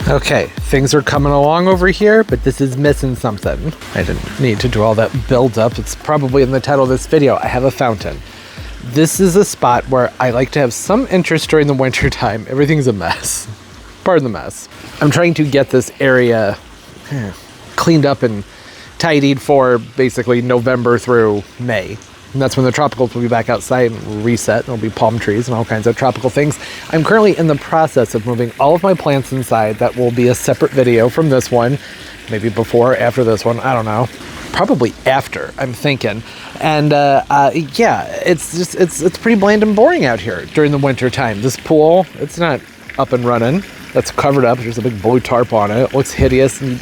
Okay, things are coming along over here, but this is missing something. I didn't need to do all that build up. It's probably in the title of this video. I have a fountain. This is a spot where I like to have some interest during the winter time. Everything's a mess. Pardon the mess. I'm trying to get this area cleaned up and tidied for basically November through May. And that's when the tropicals will be back outside and reset. There'll be palm trees and all kinds of tropical things. I'm currently in the process of moving all of my plants inside. That will be a separate video from this one. Maybe before or after this one, I don't know. Probably after, I'm thinking. And yeah, it's pretty bland and boring out here during the winter time. This pool, it's not up and running. That's covered up. There's a big blue tarp on it. It looks hideous, and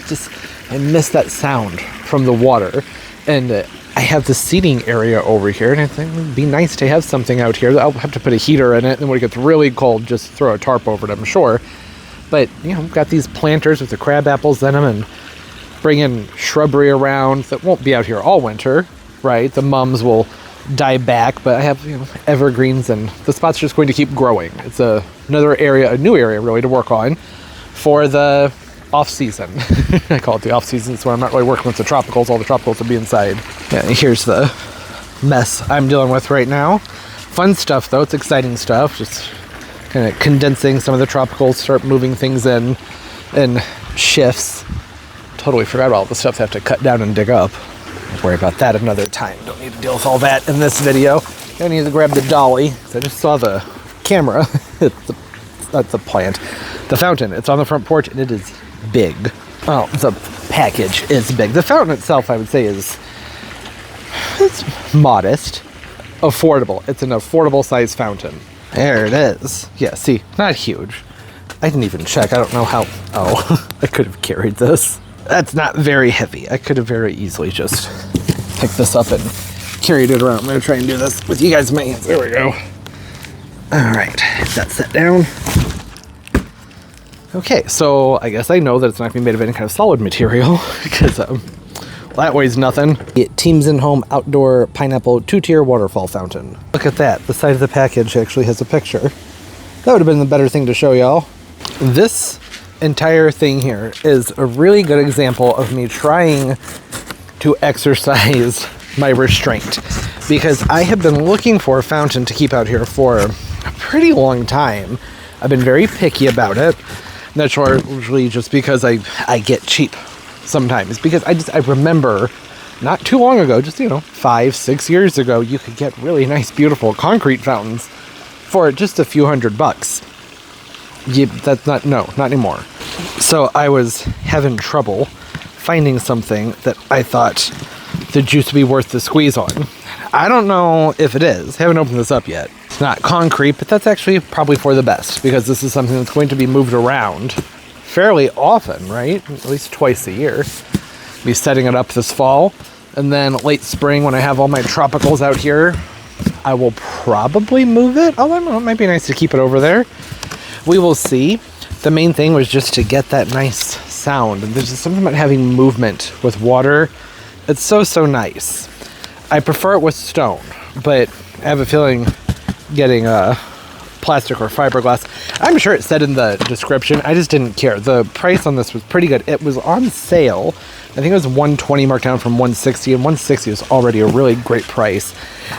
I miss that sound from the water. And I have the seating area over here, and I think it would be nice to have something out here. I'll have to put a heater in it, and when it gets really cold, just throw a tarp over it, I'm sure. But, you know, I've got these planters with the crab apples in them, and bringing shrubbery around that won't be out here all winter, right? The mums will die back, but I have, you know, evergreens, and the spot's just going to keep growing. It's another area, a new area really to work on for the off-season. I call it the off-season, so I'm not really working with the tropicals. All the tropicals will be inside. Yeah, here's the mess I'm dealing with right now. Fun stuff, though. It's exciting stuff. Just kind of condensing some of the tropicals, start moving things in shifts. Totally forgot all the stuff I have to cut down and dig up. Don't worry about that another time. Don't need to deal with all that in this video. I need to grab the dolly, because I just saw the camera. That's the plant. The fountain. It's on the front porch, and it is big. Well, the package is big. The fountain itself, I would say, it's modest, affordable. It's an affordable size fountain. There it is. Yeah, see, not huge. I didn't even check. I don't know how. Oh, I could have carried this. That's not very heavy. I could have very easily just picked this up and carried it around. I'm going to try and do this with you guys in my hands. There we go. All right, that's set down. Okay, so I guess I know that it's not going to be made of any kind of solid material because that weighs nothing. It Teams in Home Outdoor Pineapple 2-tier Waterfall Fountain. Look at that. The side of the package actually has a picture. That would have been the better thing to show y'all. This entire thing here is a really good example of me trying to exercise my restraint, because I have been looking for a fountain to keep out here for a pretty long time. I've been very picky about it. That's largely just because I get cheap sometimes, because I remember not too long ago, just, 5-6 years ago, you could get really nice, beautiful concrete fountains for just a few $100. Not anymore. So I was having trouble finding something that I thought the juice would be worth the squeeze on. I don't know if it is. Haven't opened this up yet. It's not concrete, but that's actually probably for the best, because this is something that's going to be moved around fairly often, right? At least twice a year. Be setting it up this fall, and then late spring when I have all my tropicals out here, I will probably move it. Although it might be nice to keep it over there. We will see. The main thing was just to get that nice sound, and there's just something about having movement with water. It's so nice. I prefer it with stone, but I have a feeling getting plastic or fiberglass. I'm sure it said in the description. I just didn't care. The price on this was pretty good. It was on sale. I think it was $120 marked down from $160, and $160 is already a really great price.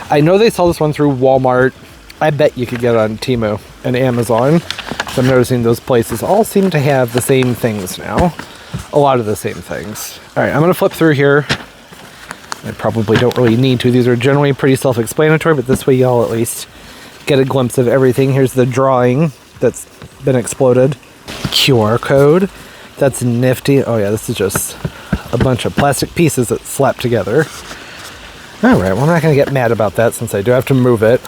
I know they sell this one through Walmart. I bet you could get it on Temu and Amazon. So I'm noticing those places all seem to have the same things now. A lot of the same things. All right, I'm going to flip through here. I probably don't really need to. These are generally pretty self-explanatory, but this way y'all at least get a glimpse of everything. Here's the drawing that's been exploded. QR code. That's nifty. Oh yeah, this is just a bunch of plastic pieces that slap together. All right, well, I'm not going to get mad about that since I do have to move it.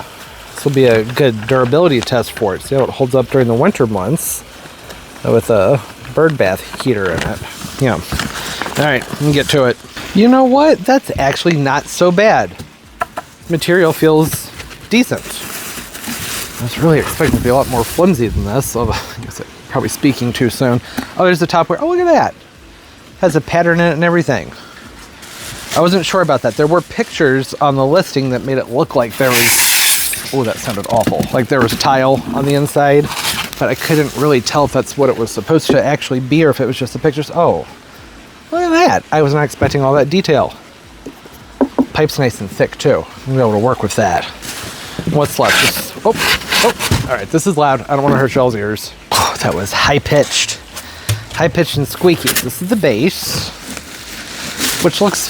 This will be a good durability test for it. See how it holds up during the winter months with a bird bath heater in it. Yeah. All right, let me get to it. You know what? That's actually not so bad. Material feels decent. I was really expecting it to be a lot more flimsy than this, so I guess I'm probably speaking too soon. Oh, there's the top where, oh, look at that. Has a pattern in it and everything. I wasn't sure about that. There were pictures on the listing that made it look like there was, oh, that sounded awful. Like there was tile on the inside. but I couldn't really tell if that's what it was supposed to actually be or if it was just the pictures. Oh, look at that. I was not expecting all that detail. Pipe's nice and thick too. I'm gonna be able to work with that. What's left? Just, oh. All right, this is loud. I don't want to hurt y'all's ears. Oh, that was high-pitched and squeaky. This is the base, which looks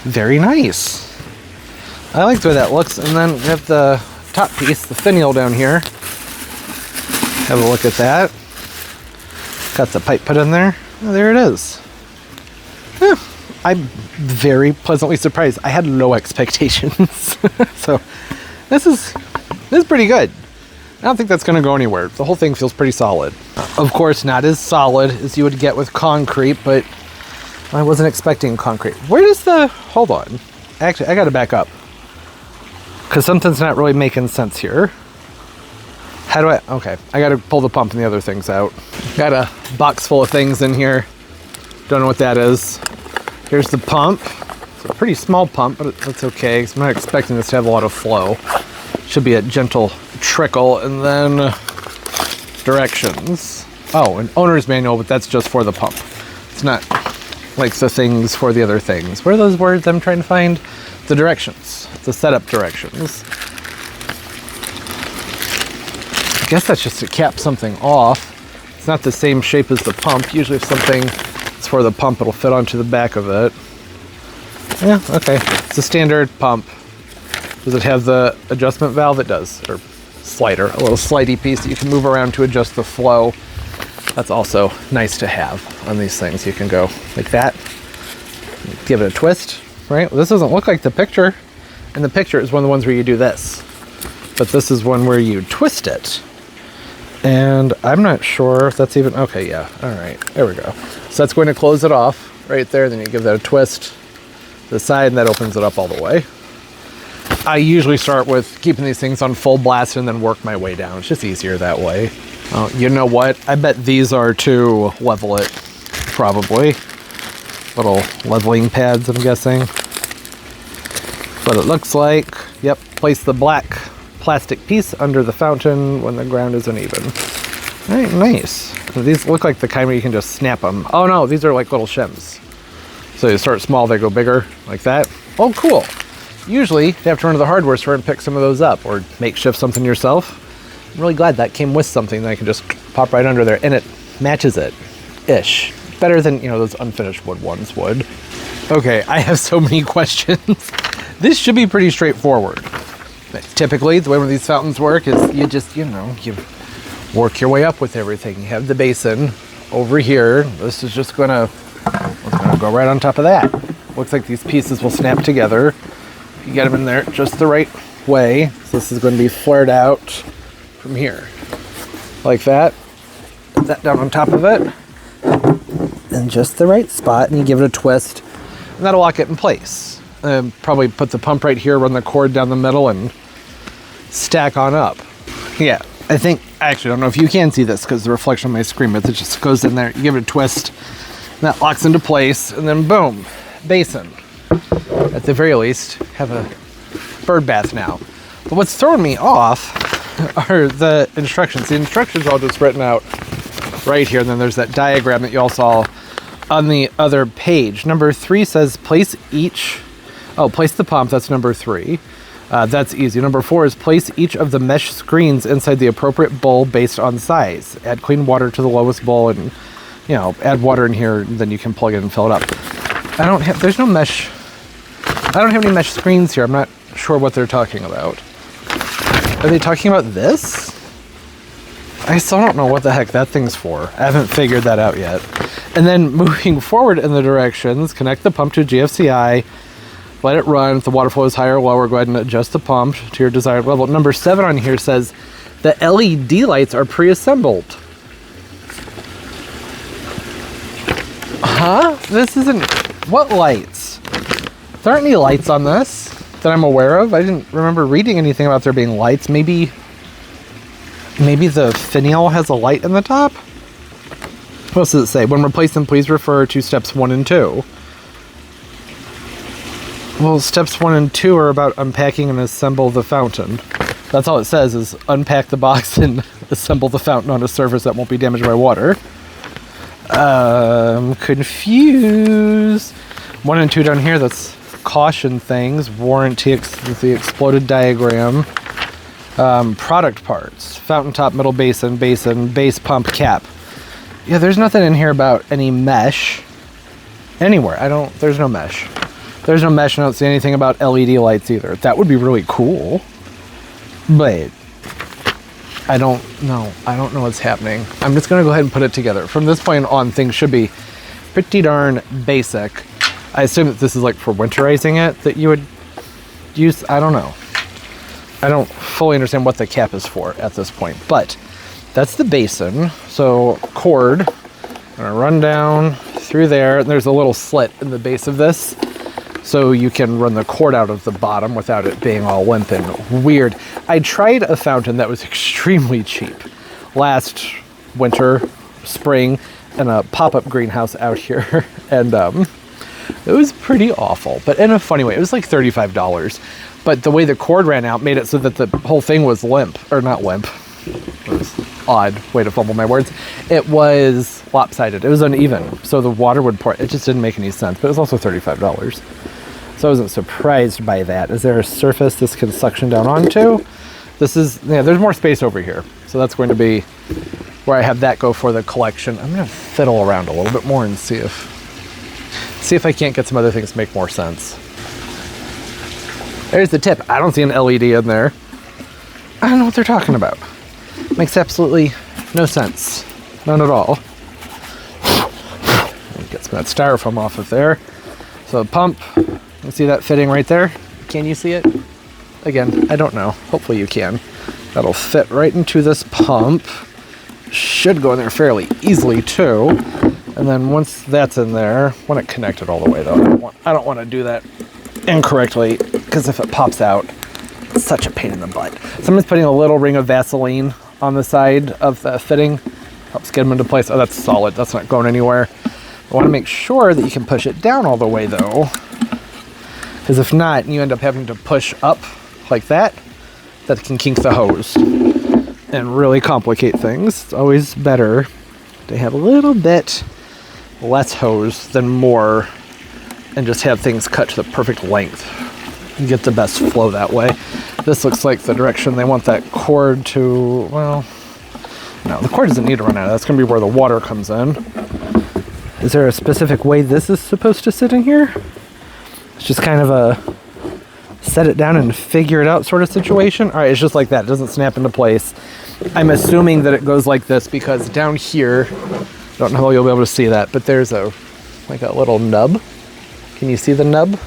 very nice. I like the way that looks. And then we have the top piece, the finial down here. Have a look at that. Got the pipe put in there. Oh, there it is. Yeah, I'm very pleasantly surprised. I had low expectations. So this is pretty good. I don't think that's going to go anywhere. The whole thing feels pretty solid. Of course, not as solid as you would get with concrete, but I wasn't expecting concrete. Where does the... Hold on. Actually, I got to back up, because something's not really making sense here. How do I... Okay, I got to pull the pump and the other things out. Got a box full of things in here. Don't know what that is. Here's the pump. It's a pretty small pump, but that's okay, because I'm not expecting this to have a lot of flow. Should be a gentle trickle. And then directions. Oh, an owner's manual, but that's just for the pump. It's not like the things for the other things. What are those words I'm trying to find? The directions. The setup directions. I guess that's just to cap something off. It's not the same shape as the pump. Usually if something is for the pump, it'll fit onto the back of it. Yeah, okay. It's a standard pump. Does it have the adjustment valve? It does. Or slider. A little slidey piece that you can move around to adjust the flow. That's also nice to have on these things. You can go like that. Give it a twist, right? Well, this doesn't look like the picture. And the picture is one of the ones where you do this. But this is one where you twist it. And I'm not sure if that's even... Okay, yeah. All right. There we go. So that's going to close it off right there. Then you give that a twist to the side, and that opens it up all the way. I usually start with keeping these things on full blast and then work my way down. It's just easier that way. You know what? I bet these are to level it, probably. Little leveling pads, I'm guessing. But it looks like, yep, place the black plastic piece under the fountain when the ground is uneven. All right, nice. So these look like the kind where you can just snap them. Oh no, these are like little shims. So you start small, they go bigger, like that. Oh, cool. Usually, you have to run to the hardware store and pick some of those up, or makeshift something yourself. I'm really glad that came with something that I can just pop right under there, and it matches it-ish. Better than, those unfinished wood ones would. Okay, I have so many questions. This should be pretty straightforward. But typically, the way one of these fountains work is you just, you work your way up with everything. You have the basin over here. This is just gonna go right on top of that. Looks like these pieces will snap together. You get them in there just the right way. So this is going to be flared out from here. Like that. Put that down on top of it. In just the right spot, and you give it a twist. And that'll lock it in place. Probably put the pump right here, run the cord down the middle, and stack on up. Yeah, I actually don't know if you can see this because the reflection on my screen, but it just goes in there. You give it a twist, and that locks into place, and then boom, basin. At the very least, have a bird bath now. But what's throwing me off are the instructions. The instructions are all just written out right here, and then there's that diagram that you all saw on the other page. Number 3 says place the pump. That's number 3. That's easy. Number 4 is place each of the mesh screens inside the appropriate bowl based on size. Add clean water to the lowest bowl, and add water in here, then you can plug it and fill it up. There's no mesh. I don't have any mesh screens here. I'm not sure what they're talking about. Are they talking about this? I still don't know what the heck that thing's for. I haven't figured that out yet. And then moving forward in the directions, connect the pump to GFCI, let it run. If the water flow is higher or lower, go ahead and adjust the pump to your desired level. Number 7 on here says the LED lights are pre-assembled. Huh? This isn't... What lights? There aren't any lights on this that I'm aware of. I didn't remember reading anything about there being lights. Maybe the finial has a light in the top? What else does it say? When replacing, please refer to steps 1 and 2. Well, steps 1 and 2 are about unpacking and assemble the fountain. That's all it says is unpack the box and assemble the fountain on a surface that won't be damaged by water. Confused. 1 and 2 down here, that's caution things. Warranty, the exploded diagram. Product parts. Fountain top, middle basin, base pump, cap. Yeah, there's nothing in here about any mesh. Anywhere. There's no mesh. There's no mesh, and I don't see anything about LED lights either. That would be really cool. But I don't know. I don't know what's happening. I'm just going to go ahead and put it together. From this point on, things should be pretty darn basic. I assume that this is like for winterizing it that you would use. I don't know. I don't fully understand what the cap is for at this point. But that's the basin. So cord. I'm going to run down through there. And there's a little slit in the base of this. So you can run the cord out of the bottom without it being all limp and weird. I tried a fountain that was extremely cheap last winter, spring, in a pop-up greenhouse out here. And it was pretty awful, but in a funny way. It was like $35. But the way the cord ran out made it so that the whole thing was limp. Or not limp. It was odd way to fumble my words. It was lopsided. It was uneven. So the water would pour. It just didn't make any sense. But it was also $35. So I wasn't surprised by that. Is there a surface this can suction down onto? This is, yeah, there's more space over here. So that's going to be where I have that go for the collection. I'm going to fiddle around a little bit more and see if I can't get some other things to make more sense. There's the tip. I don't see an LED in there. I don't know what they're talking about. Makes absolutely no sense. None at all. Get some of that styrofoam off of there. So the pump, you see that fitting right there? Can you see it? Again, I don't know. Hopefully you can. That'll fit right into this pump. Should go in there fairly easily too. And then once that's in there, I want it connected all the way though. I don't want to do that incorrectly because if it pops out, it's such a pain in the butt. Someone's putting a little ring of Vaseline on the side of the fitting. Helps get them into place. Oh, that's solid. That's not going anywhere. I want to make sure that you can push it down all the way though. Because if not, you end up having to push up like that. That can kink the hose and really complicate things. It's always better to have a little bit less hose than more and just have things cut to the perfect length and get the best flow that way. This looks like the direction they want that cord to, well, no, the cord doesn't need to run out. That's going to be where the water comes in. Is there a specific way this is supposed to sit in here? It's just kind of a set it down and figure it out sort of situation. All right, it's just like that. It doesn't snap into place. I'm assuming that it goes like this because down here, I don't know how you'll be able to see that, but there's like a little nub. Can you see the nub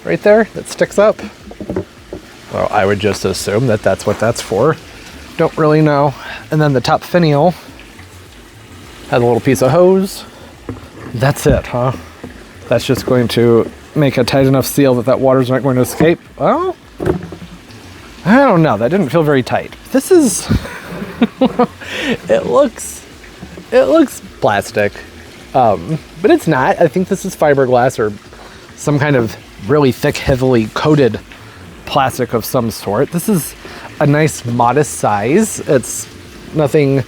right there that sticks up? Well, I would just assume that that's what that's for. Don't really know. And then the top finial has a little piece of hose. That's it, huh? That's just going to make a tight enough seal that water's not going to escape. Well, I don't know. That didn't feel very tight. This is it looks plastic, but it's not. I think this is fiberglass or some kind of really thick, heavily coated plastic of some sort. This is a nice, modest size. It's nothing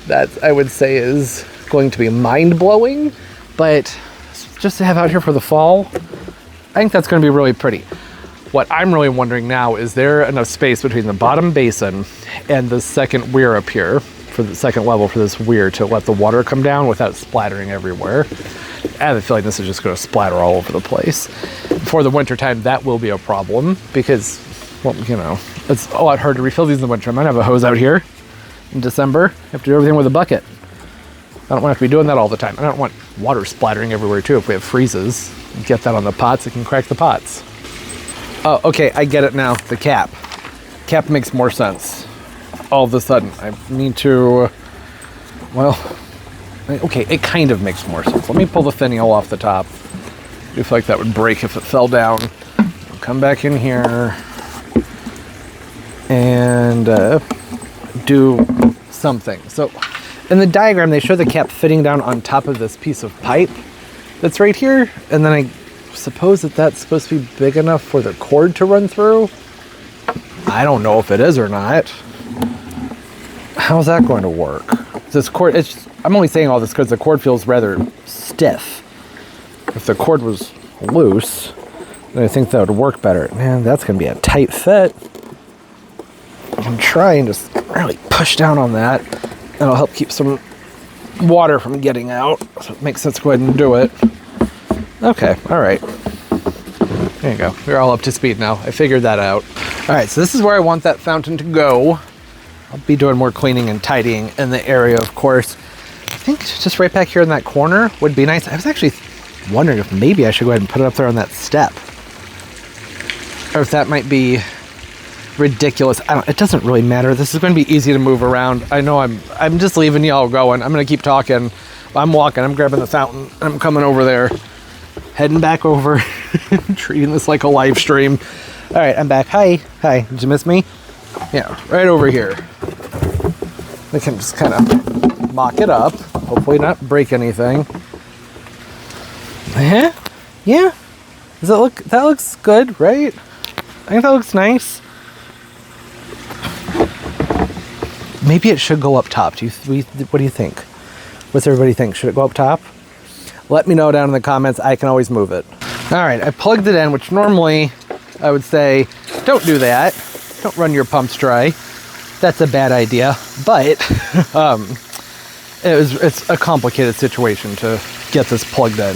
that I would say is going to be mind-blowing, but just to have out here for the fall, I think that's going to be really pretty. What I'm really wondering now, is there enough space between the bottom basin and the second weir up here, for the second level for this weir, to let the water come down without splattering everywhere? I have a feeling this is just going to splatter all over the place. For the winter time, that will be a problem because, well, you know, it's a lot harder to refill these in the winter. I might have a hose out here in December. I have to do everything with a bucket. I don't want to have to be doing that all the time. I don't want water splattering everywhere too. If we have freezes, get that on the pots, it can crack the pots. Oh, okay, I get it now. The cap. Cap makes more sense. All of a sudden, I need to, well, okay, it kind of makes more sense. Let me pull the finial off the top. I feel like that would break if it fell down. I'll come back in here and do something. So in the diagram, they show the cap fitting down on top of this piece of pipe that's right here. And then I suppose that that's supposed to be big enough for the cord to run through. I don't know if it is or not. How's that going to work? This cord, I'm only saying all this because the cord feels rather stiff. If the cord was loose, then I think that would work better. Man, that's going to be a tight fit. I can try and just really push down on that. That'll help keep some water from getting out. So it makes sense to go ahead and do it. Okay, all right. There you go. We're all up to speed now. I figured that out. All right, so this is where I want that fountain to go. I'll be doing more cleaning and tidying in the area, of course. I think just right back here in that corner would be nice. I was actually wondering if maybe I should go ahead and put it up there on that step. Or if that might be ridiculous. It doesn't really matter. This is going to be easy to move around. I know I'm just leaving y'all going. I'm going to keep talking. I'm walking. I'm grabbing the fountain. I'm coming over there. Heading back over. Treating this like a live stream. All right, I'm back. Hi. Did you miss me? Yeah, right over here. I can just kind of mock it up. Hopefully not break anything. Yeah. Does it look? That looks good, right? I think that looks nice. Maybe it should go up top. What do you think? What's everybody think? Should it go up top? Let me know down in the comments. I can always move it. All right, I plugged it in, which normally I would say, don't do that. Don't run your pumps dry. That's a bad idea. But it's a complicated situation to get this plugged in.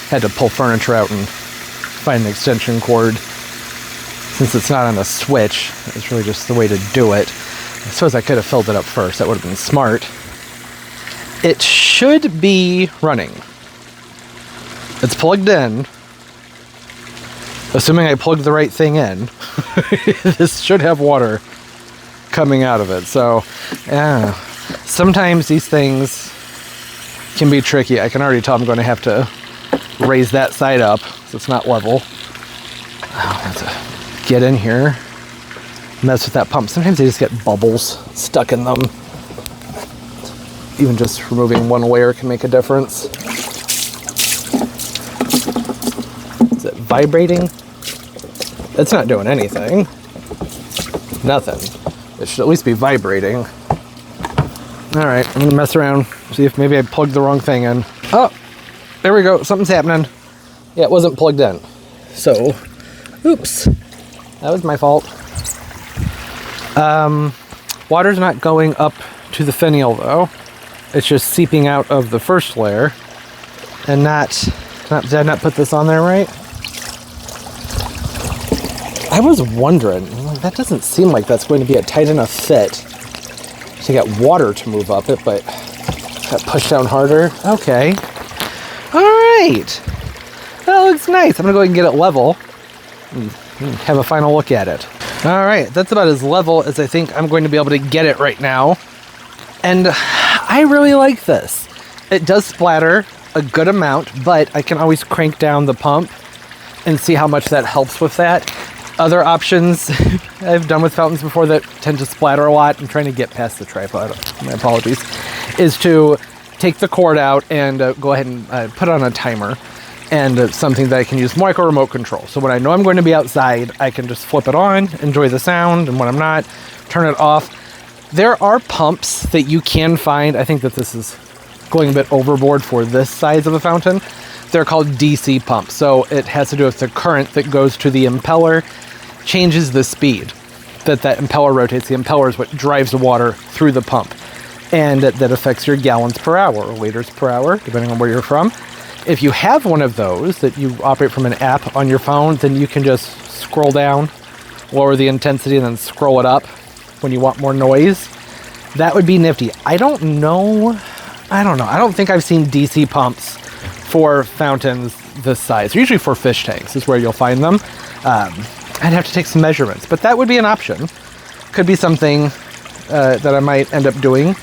Had to pull furniture out and find an extension cord. Since it's not on a switch, it's really just the way to do it. I suppose I could have filled it up first. That would have been smart. It should be running. It's plugged in. Assuming I plugged the right thing in. This should have water coming out of it. So, yeah. Sometimes these things can be tricky. I can already tell I'm going to have to raise that side up so it's not level. I have to get in here. Mess with that pump. Sometimes they just get bubbles stuck in them. Even just removing one layer can make a difference. Is it vibrating? It's not doing anything. Nothing. It should at least be vibrating. Alright, I'm gonna mess around, see if maybe I plugged the wrong thing in. Oh! There we go, something's happening. Yeah, it wasn't plugged in. So, oops. That was my fault. Water's not going up to the finial though. It's just seeping out of the first layer. And did I not put this on there right? I was wondering, that doesn't seem like that's going to be a tight enough fit to get water to move up it, but got pushed down harder. Okay. All right. That looks nice. I'm gonna go ahead and get it level and have a final look at it. All right, that's about as level as I think I'm going to be able to get it right now. And I really like this. It does splatter a good amount, but I can always crank down the pump and see how much that helps with that. Other options I've done with fountains before that tend to splatter a lot. I'm trying to get past the tripod, my apologies, is to take the cord out and go ahead and put on a timer and something that I can use more like a remote control. So when I know I'm going to be outside, I can just flip it on, enjoy the sound, and when I'm not, turn it off. There are pumps that you can find. I think that this is going a bit overboard for this size of a fountain. They're called DC pumps. So it has to do with the current that goes to the impeller, changes the speed that impeller rotates. The impeller is what drives the water through the pump. And that affects your gallons per hour or liters per hour, depending on where you're from. If you have one of those that you operate from an app on your phone, then you can just scroll down, lower the intensity, and then scroll it up when you want more noise. That would be nifty. I don't know. I don't think I've seen DC pumps for fountains this size. Usually for fish tanks is where you'll find them. I'd have to take some measurements, but that would be an option. Could be something that I might end up doing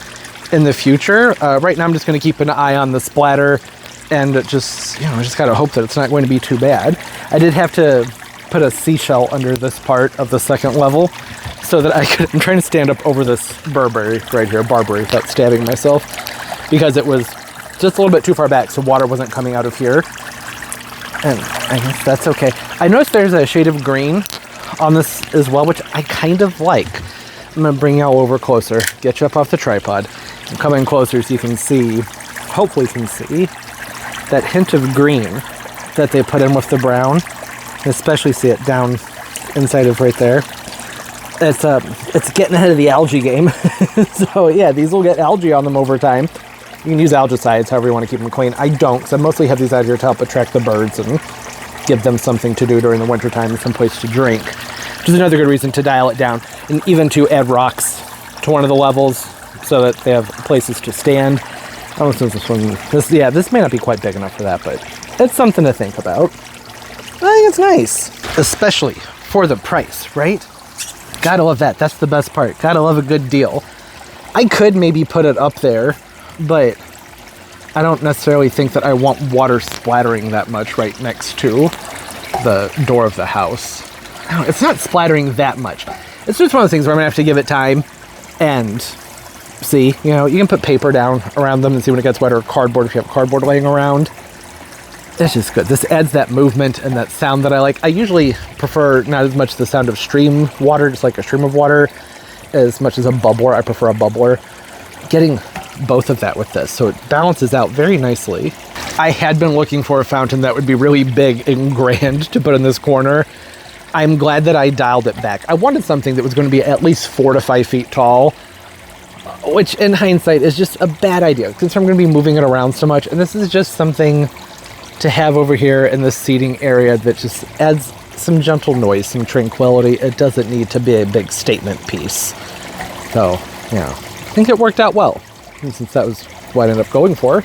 in the future. Right now I'm just going to keep an eye on the splatter and just gotta hope that it's not going to be too bad. I did have to put a seashell under this part of the second level so that I'm trying to stand up over this barberry right here, without stabbing myself, because it was just a little bit too far back, so water wasn't coming out of here. And I guess that's okay. I noticed there's a shade of green on this as well, which I kind of like. I'm gonna bring y'all over closer, get you up off the tripod, and come in closer so you can see, hopefully you can see, that hint of green that they put in with the brown. Especially see it down inside of right there. It's getting ahead of the algae game. So yeah, these will get algae on them over time. You can use algicides however you want to keep them clean. I don't, because I mostly have these out here to help attract the birds and give them something to do during the wintertime and some place to drink. Which is another good reason to dial it down, and even to add rocks to one of the levels so that they have places to stand. I don't know if this one, this may not be quite big enough for that, but it's something to think about. I think it's nice, especially for the price, right? Gotta love that. That's the best part. Gotta love a good deal. I could maybe put it up there, but I don't necessarily think that I want water splattering that much right next to the door of the house. It's not splattering that much. It's just one of those things where I'm gonna have to give it time and see. You know, you can put paper down around them and see when it gets wet, or cardboard if you have cardboard laying around. It's just good. This adds that movement and that sound that I like. I usually prefer not as much the sound of stream water, just like a stream of water, as much as a bubbler. I prefer a bubbler. Getting both of that with this, so it balances out very nicely. I had been looking for a fountain that would be really big and grand to put in this corner. I'm glad that I dialed it back. I wanted something that was going to be at least 4 to 5 feet tall, which in hindsight is just a bad idea, since I'm going to be moving it around so much. And this is just something to have over here in this seating area that just adds some gentle noise, some tranquility. It doesn't need to be a big statement piece. So, yeah, I think it worked out well. And since that was what I ended up going for,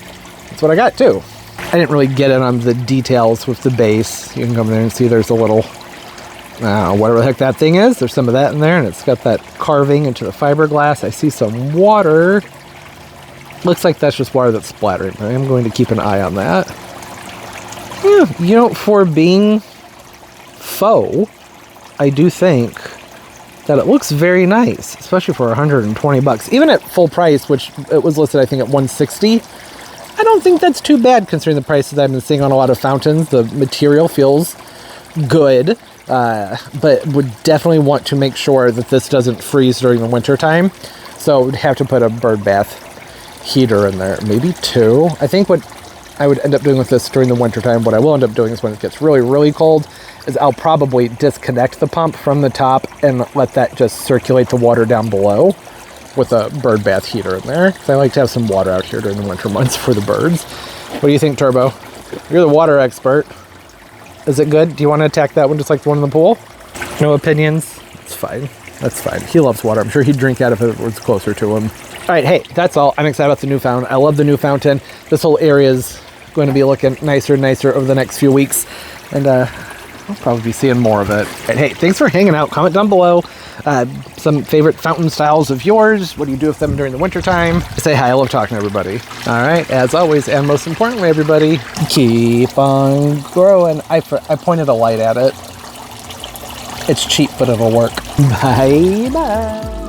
that's what I got too. I didn't really get in on the details with the base. You can come there and see there's a little, whatever the heck that thing is. There's some of that in there, and it's got that carving into the fiberglass. I see some water. Looks like that's just water that's splattering. I am going to keep an eye on that. Yeah, you know, for being faux, I do think that it looks very nice, especially for 120 bucks. Even at full price, which it was listed, I think, at 160. I don't think that's too bad considering the prices I've been seeing on a lot of fountains. The material feels good, but would definitely want to make sure that this doesn't freeze during the winter time. So would have to put a bird bath heater in there, maybe 2. I think what I would end up doing with this during the winter time, what I will end up doing is when it gets really, really cold, is I'll probably disconnect the pump from the top and let that just circulate the water down below with a bird bath heater in there. Because I like to have some water out here during the winter months for the birds. What do you think, Turbo? You're the water expert. Is it good? Do you want to attack that one just like the one in the pool? No opinions? It's fine. That's fine. He loves water. I'm sure he'd drink out if it was closer to him. All right, hey, that's all. I'm excited about the new fountain. I love the new fountain. This whole area is going to be looking nicer and nicer over the next few weeks. And I'll probably be seeing more of it. And hey, thanks for hanging out. Comment down below some favorite fountain styles of yours. What do you do with them during the winter time? Say hi. I love talking to everybody. All right, as always, and most importantly, everybody, keep on growing. I pointed a light at it. It's cheap, but it'll work. Bye-bye.